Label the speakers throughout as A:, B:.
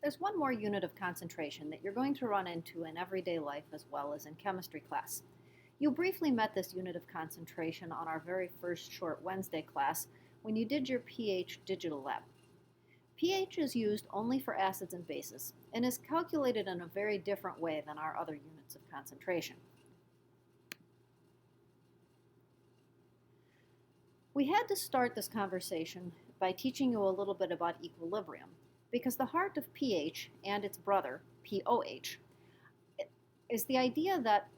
A: There's one more unit of concentration that you're going to run into in everyday life as well as in chemistry class. You briefly met this unit of concentration on our very first short Wednesday class when you did your pH digital lab. pH is used only for acids and bases and is calculated in a very different way than our other units of concentration. We had to start this conversation by teaching you a little bit about equilibrium, because the heart of pH and its brother, pOH, is the idea that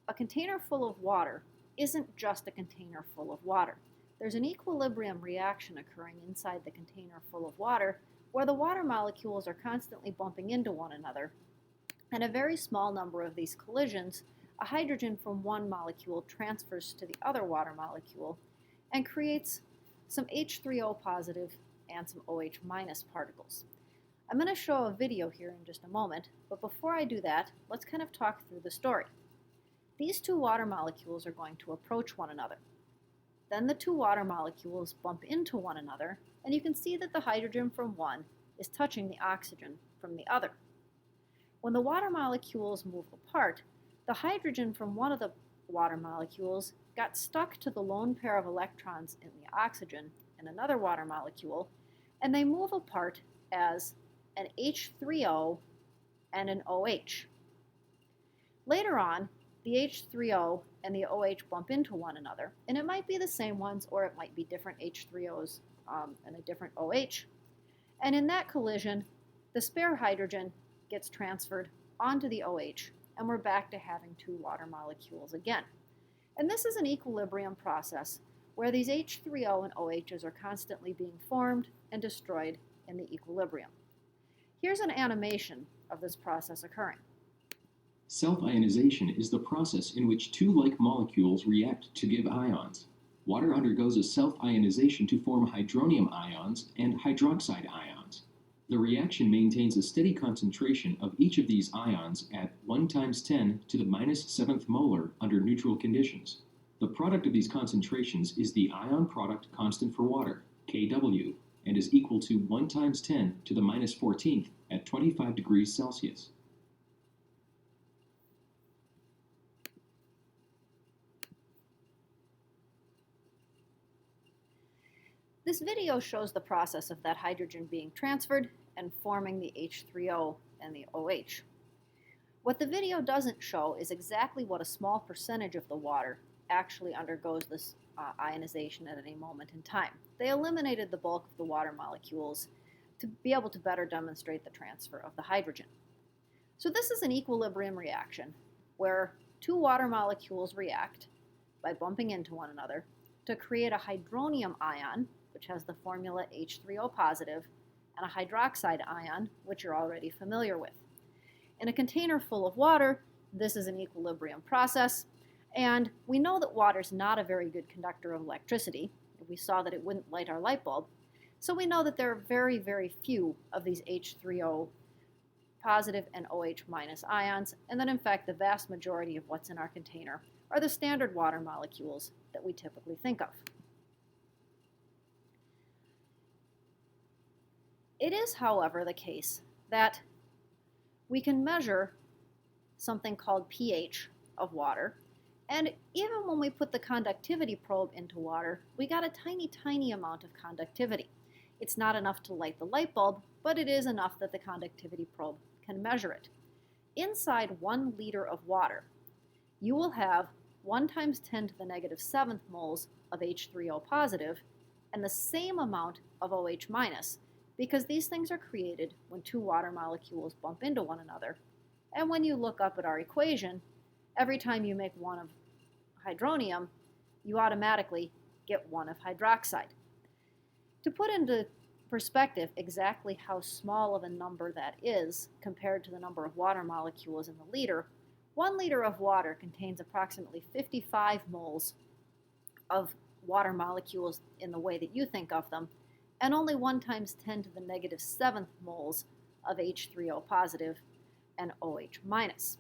A: a container full of water isn't just a container full of water. There's an equilibrium reaction occurring inside the container full of water where the water molecules are constantly bumping into one another. And a very small number of these collisions, a hydrogen from one molecule transfers to the other water molecule and creates some H3O positive and some OH minus particles. I'm going to show a video here in just a moment, but before I do that, let's kind of talk through the story. These two water molecules are going to approach one another. Then the two water molecules bump into one another, and you can see that the hydrogen from one is touching the oxygen from the other. When the water molecules move apart, the hydrogen from one of the water molecules got stuck to the lone pair of electrons in the oxygen in another water molecule, and they move apart as an H3O and an OH. Later on, the H3O and the OH bump into one another, and it might be the same ones or it might be different H3Os and a different OH. And in that collision, the spare hydrogen gets transferred onto the OH, and we're back to having two water molecules again. And this is an equilibrium process where these H3O and OHs are constantly being formed and destroyed in the equilibrium. Here's an animation of this process occurring.
B: Self-ionization is the process in which two like molecules react to give ions. Water undergoes a self-ionization to form hydronium ions and hydroxide ions. The reaction maintains a steady concentration of each of these ions at 1 × 10 to the -7th molar under neutral conditions. The product of these concentrations is the ion product constant for water, Kw, and is equal to 1 × 10 to the -14th at 25 degrees Celsius.
A: This video shows the process of that hydrogen being transferred and forming the H3O and the OH. What the video doesn't show is exactly what a small percentage of the water actually undergoes this ionization at any moment in time. They eliminated the bulk of the water molecules to be able to better demonstrate the transfer of the hydrogen. So this is an equilibrium reaction where two water molecules react by bumping into one another to create a hydronium ion, which has the formula H3O positive, and a hydroxide ion, which you're already familiar with. In a container full of water, this is an equilibrium process, and we know that water is not a very good conductor of electricity. We saw that it wouldn't light our light bulb, so we know that there are very, very few of these H3O positive and OH minus ions, and that in fact the vast majority of what's in our container are the standard water molecules that we typically think of. It is, however, the case that we can measure something called pH of water, and even when we put the conductivity probe into water, we got a tiny, tiny amount of conductivity. It's not enough to light the light bulb, but it is enough that the conductivity probe can measure it. Inside 1 liter of water, you will have 1 × 10 to the -7th moles of H3O positive and the same amount of OH minus, because these things are created when two water molecules bump into one another. And when you look up at our equation, every time you make one of hydronium, you automatically get one of hydroxide. To put into perspective exactly how small of a number that is compared to the number of water molecules in the liter, 1 liter of water contains approximately 55 moles of water molecules in the way that you think of them, and only 1 × 10 to the -7th moles of H3O positive and OH minus.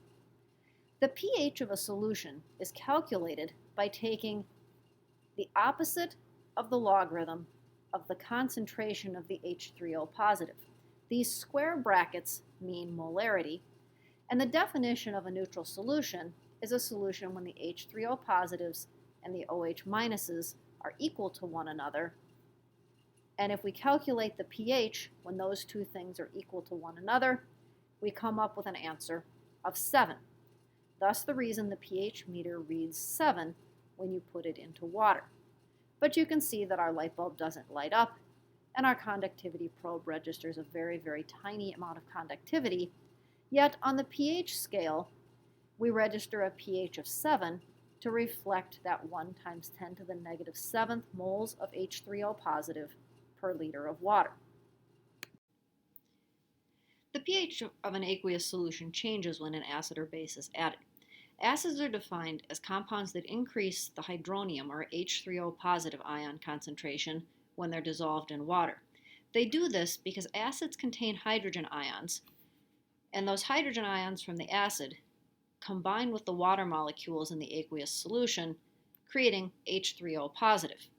A: The pH of a solution is calculated by taking the opposite of the logarithm of the concentration of the H3O positive. These square brackets mean molarity, and the definition of a neutral solution is a solution when the H3O positives and the OH minuses are equal to one another. And if we calculate the pH when those two things are equal to one another, we come up with an answer of 7. Thus the reason the pH meter reads 7 when you put it into water. But you can see that our light bulb doesn't light up, and our conductivity probe registers a very, very tiny amount of conductivity. Yet on the pH scale, we register a pH of 7 to reflect that 1 times 10 to the negative 7th moles of H3O positive per liter of water. The pH of an aqueous solution changes when an acid or base is added. Acids are defined as compounds that increase the hydronium or H3O positive ion concentration when they're dissolved in water. They do this because acids contain hydrogen ions, and those hydrogen ions from the acid combine with the water molecules in the aqueous solution, creating H3O positive.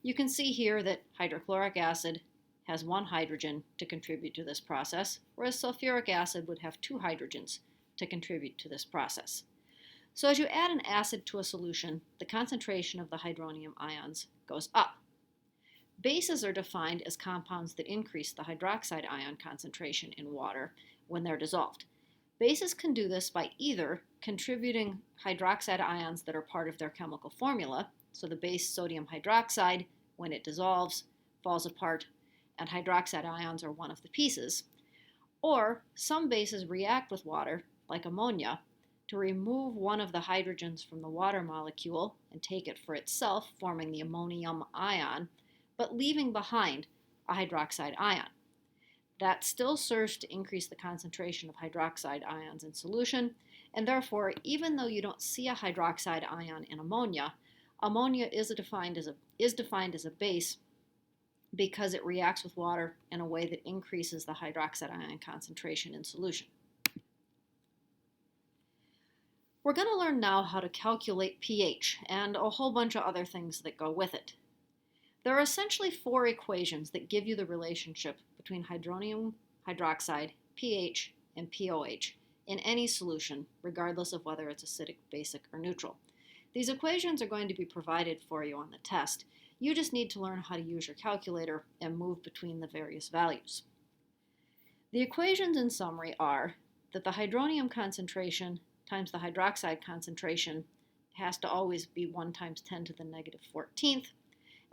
A: You can see here that hydrochloric acid has 1 hydrogen to contribute to this process, whereas sulfuric acid would have 2 hydrogens to contribute to this process. So as you add an acid to a solution, the concentration of the hydronium ions goes up. Bases are defined as compounds that increase the hydroxide ion concentration in water when they're dissolved. Bases can do this by either contributing hydroxide ions that are part of their chemical formula, so the base sodium hydroxide, when it dissolves, falls apart, and hydroxide ions are one of the pieces. Or some bases react with water, like ammonia, to remove one of the hydrogens from the water molecule and take it for itself, forming the ammonium ion, but leaving behind a hydroxide ion. That still serves to increase the concentration of hydroxide ions in solution, and therefore, even though you don't see a hydroxide ion in ammonia, ammonia is defined as a base because it reacts with water in a way that increases the hydroxide ion concentration in solution. We're going to learn now how to calculate pH and a whole bunch of other things that go with it. There are essentially 4 equations that give you the relationship between hydronium hydroxide, pH, and pOH in any solution, regardless of whether it's acidic, basic, or neutral. These equations are going to be provided for you on the test. You just need to learn how to use your calculator and move between the various values. The equations in summary are that the hydronium concentration times the hydroxide concentration has to always be 1 times 10 to the negative 14th.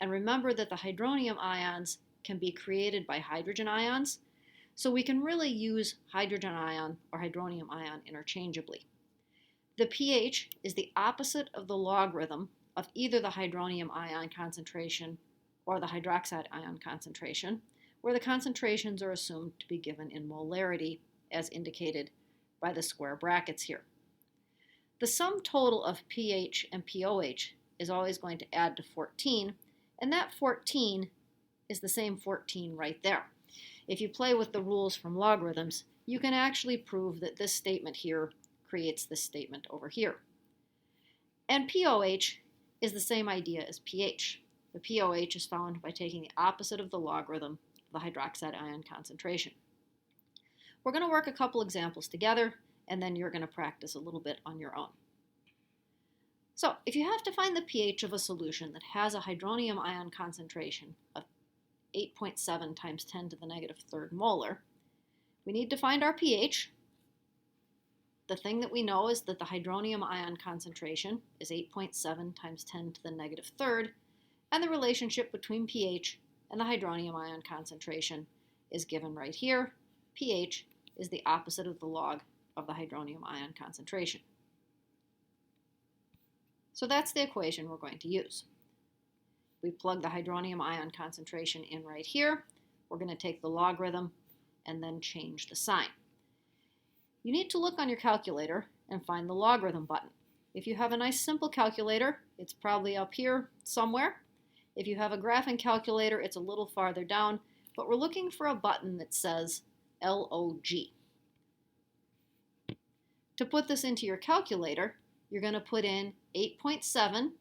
A: And remember that the hydronium ions can be created by hydrogen ions, so we can really use hydrogen ion or hydronium ion interchangeably. The pH is the opposite of the logarithm of either the hydronium ion concentration or the hydroxide ion concentration, where the concentrations are assumed to be given in molarity, as indicated by the square brackets here. The sum total of pH and pOH is always going to add to 14, and that 14 is the same 14 right there. If you play with the rules from logarithms, you can actually prove that this statement here creates this statement over here. And pOH is the same idea as pH. The pOH is found by taking the opposite of the logarithm of the hydroxide ion concentration. We're going to work a couple examples together, and then you're going to practice a little bit on your own. So, if you have to find the pH of a solution that has a hydronium ion concentration of 8.7 times 10 to the negative 3rd molar, we need to find our pH. The thing that we know is that the hydronium ion concentration is 8.7 times 10 to the negative 3rd, and the relationship between pH and the hydronium ion concentration is given right here. pH is the opposite of the log of the hydronium ion concentration. So that's the equation we're going to use. We plug the hydronium ion concentration in right here. We're going to take the logarithm and then change the sign. You need to look on your calculator and find the logarithm button. If you have a nice simple calculator, it's probably up here somewhere. If you have a graphing calculator, it's a little farther down, but we're looking for a button that says LOG. To put this into your calculator, you're going to put in 8.7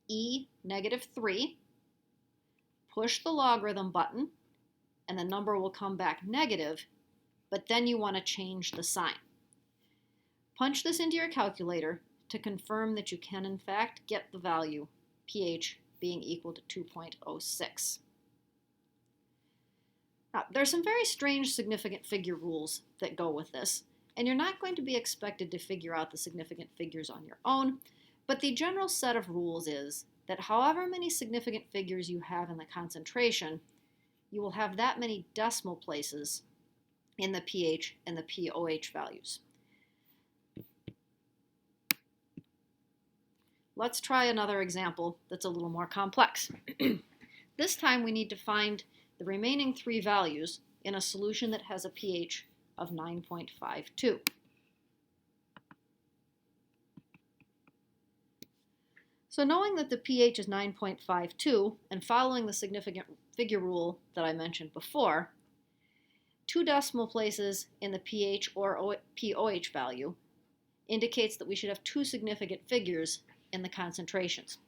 A: e negative 3, push the logarithm button, and the number will come back negative, but then you want to change the sign. Punch this into your calculator to confirm that you can in fact get the value pH being equal to 2.06. Now, there's some very strange significant figure rules that go with this, and you're not going to be expected to figure out the significant figures on your own, but the general set of rules is that however many significant figures you have in the concentration, you will have that many decimal places in the pH and the pOH values. Let's try another example that's a little more complex. This time we need to find the remaining three values in a solution that has a pH of 9.52. So knowing that the pH is 9.52 and following the significant figure rule that I mentioned before, 2 decimal places in the pH or pOH value indicates that we should have 2 significant figures in the concentrations.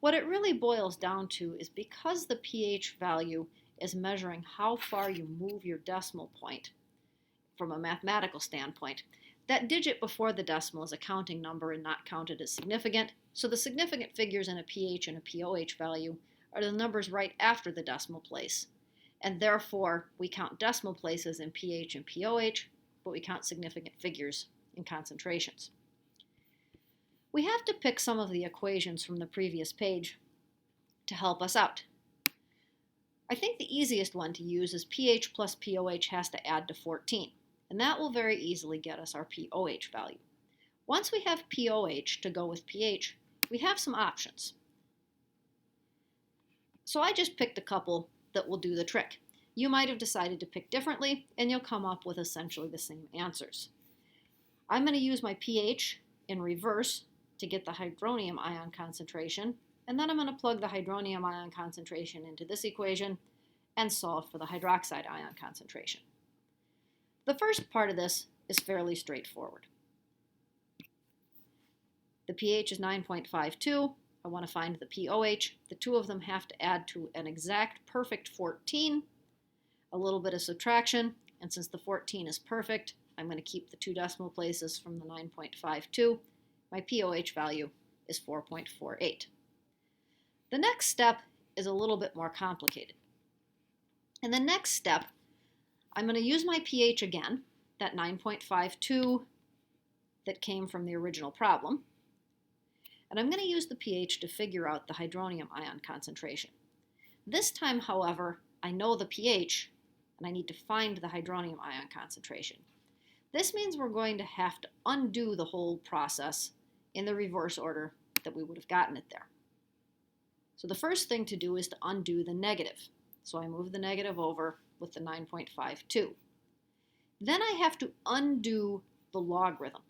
A: What it really boils down to is because the pH value is measuring how far you move your decimal point from a mathematical standpoint, that digit before the decimal is a counting number and not counted as significant, so the significant figures in a pH and a pOH value are the numbers right after the decimal place, and therefore we count decimal places in pH and pOH, but we count significant figures in concentrations. We have to pick some of the equations from the previous page to help us out. I think the easiest one to use is pH plus pOH has to add to 14, and that will very easily get us our pOH value. Once we have pOH to go with pH, we have some options. So I just picked a couple that will do the trick. You might have decided to pick differently, and you'll come up with essentially the same answers. I'm going to use my pH in reverse to get the hydronium ion concentration, and then I'm going to plug the hydronium ion concentration into this equation and solve for the hydroxide ion concentration. The first part of this is fairly straightforward. The pH is 9.52. I want to find the pOH. The two of them have to add to an exact perfect 14, a little bit of subtraction, and since the 14 is perfect, I'm going to keep the 2 decimal places from the 9.52. My pOH value is 4.48. The next step is a little bit more complicated. In the next step, I'm going to use my pH again, that 9.52 that came from the original problem, and I'm going to use the pH to figure out the hydronium ion concentration. This time, however, I know the pH, and I need to find the hydronium ion concentration. This means we're going to have to undo the whole process in the reverse order that we would have gotten it there. So the first thing to do is to undo the negative. So I move the negative over with the 9.52. Then I have to undo the logarithm.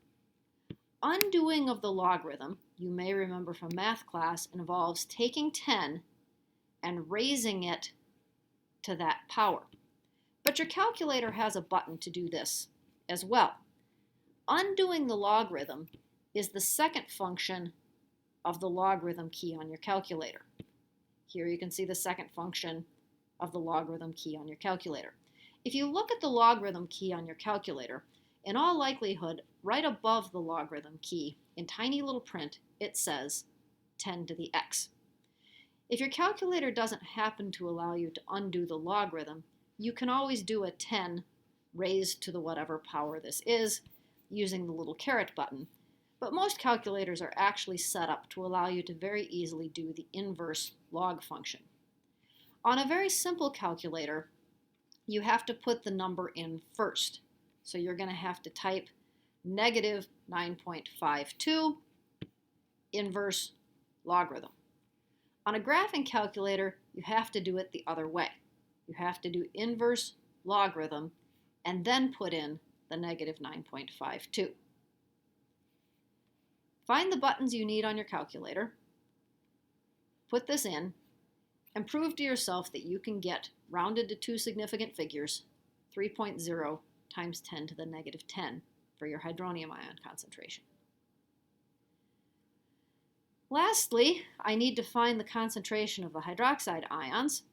A: Undoing of the logarithm, you may remember from math class, involves taking 10 and raising it to that power. But your calculator has a button to do this as well. Undoing the logarithm is the second function of the logarithm key on your calculator. Here you can see the second function of the logarithm key on your calculator. If you look at the logarithm key on your calculator, in all likelihood, right above the logarithm key, in tiny little print, it says 10 to the x. If your calculator doesn't happen to allow you to undo the logarithm, you can always do a 10 raised to the whatever power this is using the little caret button. But most calculators are actually set up to allow you to very easily do the inverse log function. On a very simple calculator, you have to put the number in first. So you're going to have to type negative 9.52 inverse logarithm. On a graphing calculator, you have to do it the other way. You have to do inverse logarithm and then put in the negative 9.52. Find the buttons you need on your calculator, put this in, and prove to yourself that you can get rounded to 2 significant figures, 3.0 times 10 to the negative 10 for your hydronium ion concentration. Lastly, I need to find the concentration of the hydroxide ions.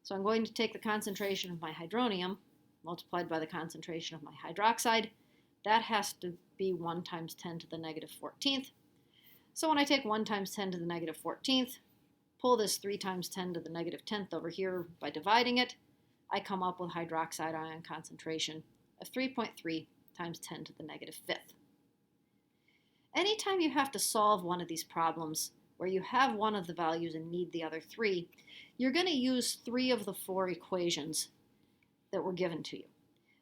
A: So I'm going to take the concentration of my hydronium multiplied by the concentration of my hydroxide. That has to be 1 times 10 to the negative 14th. So when I take 1 times 10 to the negative 14th, pull this 3 times 10 to the negative 10th over here by dividing it, I come up with hydroxide ion concentration of 3.3 times 10 to the negative 5th. Anytime you have to solve one of these problems where you have one of the values and need the other 3, you're going to use 3 of the 4 equations that were given to you.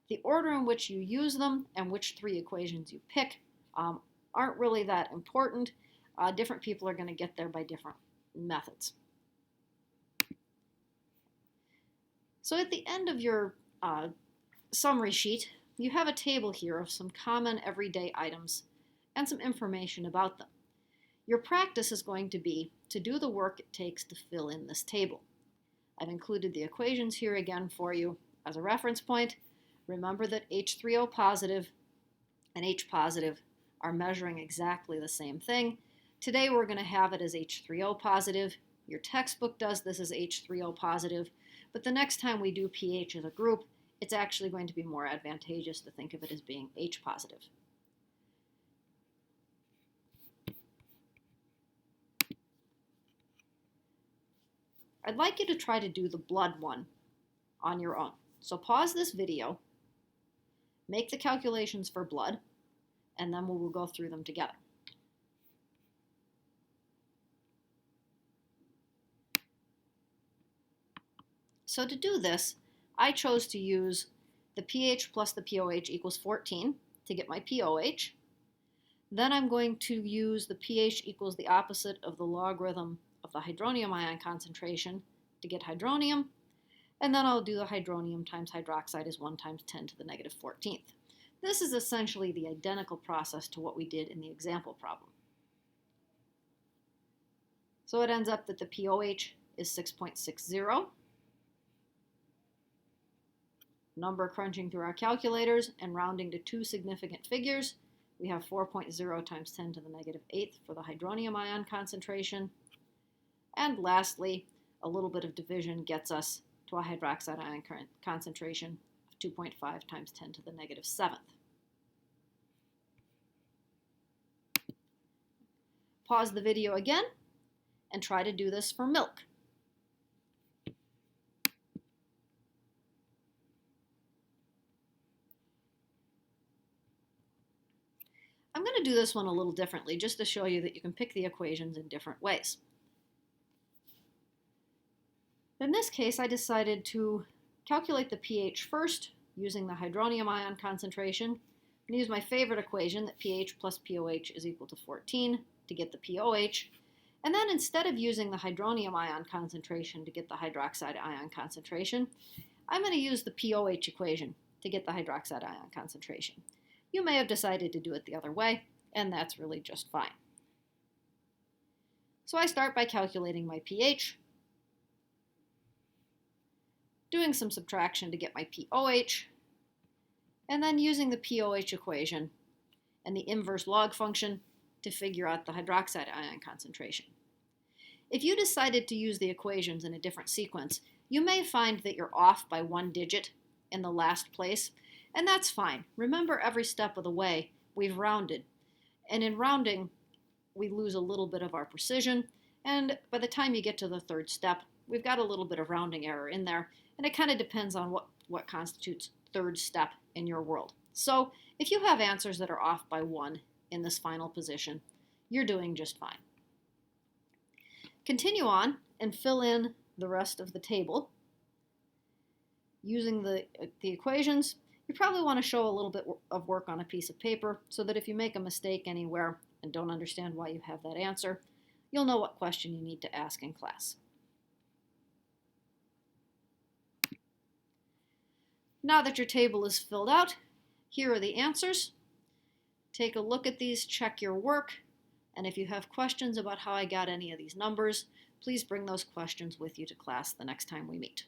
A: The order in which you use them and which 3 equations you pick aren't really that important. Different people are going to get there by different methods. So at the end of your summary sheet, you have a table here of some common everyday items and some information about them. Your practice is going to be to do the work it takes to fill in this table. I've included the equations here again for you as a reference point. Remember that H3O positive and H positive are measuring exactly the same thing. Today we're going to have it as H3O positive. Your textbook does this as H3O positive, but the next time we do pH as a group, it's actually going to be more advantageous to think of it as being H positive. I'd like you to try to do the blood one on your own. So pause this video, make the calculations for blood, and then we will go through them together. So to do this, I chose to use the pH plus the POH equals 14 to get my POH. Then I'm going to use the pH equals the opposite of the logarithm of the hydronium ion concentration to get hydronium. And then I'll do the hydronium times hydroxide is 1 times 10 to the negative 14th. This is essentially the identical process to what we did in the example problem. So it ends up that the POH is 6.60. Number crunching through our calculators and rounding to 2 significant figures, we have 4.0 times 10 to the negative 8th for the hydronium ion concentration. And lastly, a little bit of division gets us to a hydroxide ion concentration of 2.5 times 10 to the negative 7th. Pause the video again and try to do this for milk. I'm going to do this one a little differently just to show you that you can pick the equations in different ways. In this case, I decided to calculate the pH first using the hydronium ion concentration and use my favorite equation that pH plus POH is equal to 14 to get the POH. And then instead of using the hydronium ion concentration to get the hydroxide ion concentration, I'm going to use the POH equation to get the hydroxide ion concentration. You may have decided to do it the other way, and that's really just fine. So I start by calculating my pH, doing some subtraction to get my POH, and then using the POH equation and the inverse log function to figure out the hydroxide ion concentration. If you decided to use the equations in a different sequence, you may find that you're off by 1 digit in the last place, and that's fine. Remember, every step of the way, we've rounded. And in rounding, we lose a little bit of our precision, and by the time you get to the third step, we've got a little bit of rounding error in there, and it kind of depends on what constitutes third step in your world. So if you have answers that are off by 1 in this final position, you're doing just fine. Continue on and fill in the rest of the table. Using the equations, you probably want to show a little bit of work on a piece of paper so that if you make a mistake anywhere and don't understand why you have that answer, you'll know what question you need to ask in class. Now that your table is filled out, here are the answers. Take a look at these, check your work, and if you have questions about how I got any of these numbers, please bring those questions with you to class the next time we meet.